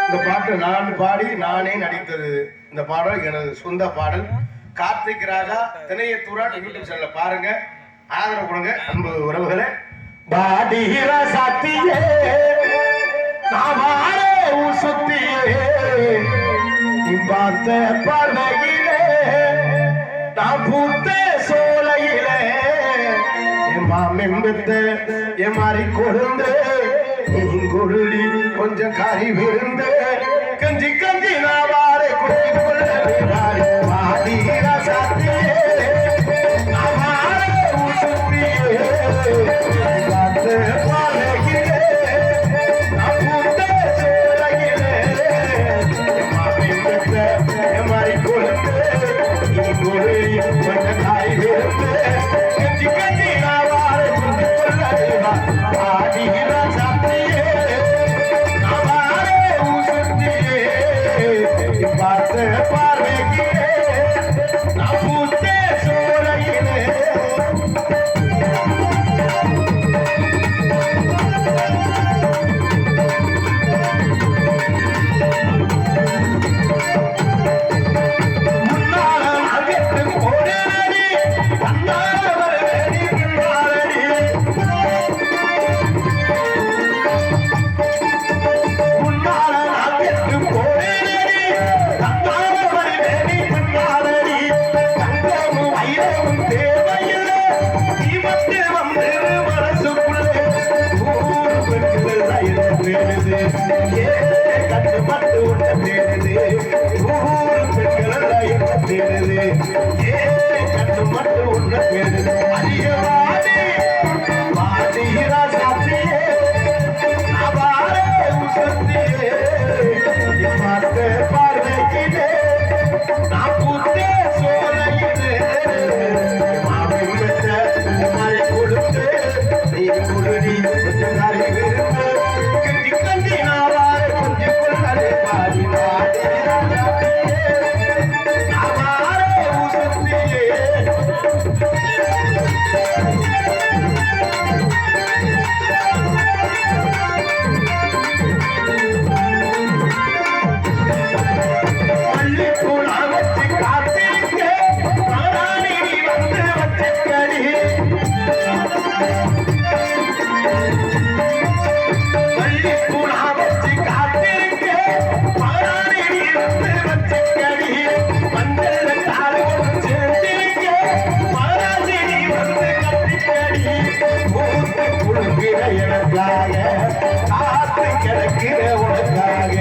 இந்த பாட்டு நான் பாடி நானே நடித்தது. இந்த பாடல் எனது சொந்த பாடல். கார்த்திக் ராஜா திணையத்தூரா யூடியூப் சேனல்ல பாருங்க, ஆதரவு கொடுங்க அன்பு உறவுகளே. பாடிகிற சாத்தியே நாமாரே உசுத்தியே நீ பார்த்த பார்வையிலே நான் பூத்த சோலையிலே என் மாமெம்பத்த என் மாறி கொழுந்து கொழுடி கொஞ்சம் கறி விருந்து கஞ்சி கஞ்சி நாவாரை குட்டி கொள்ள பாடிகிற சாத்தியே நாமாரே உசுத்தியே பார்த்த பார்வையிலே நான் பூத்த சோலையிலே என் மாமெம்பத்த என் மாறி கொழுந்து கொழுடி கொஞ்சம் கறி விருந்து கஞ்சி கஞ்சி நாவாரை குட்டி கொள்ள பாடிகிற சாத்தியே உனக்காக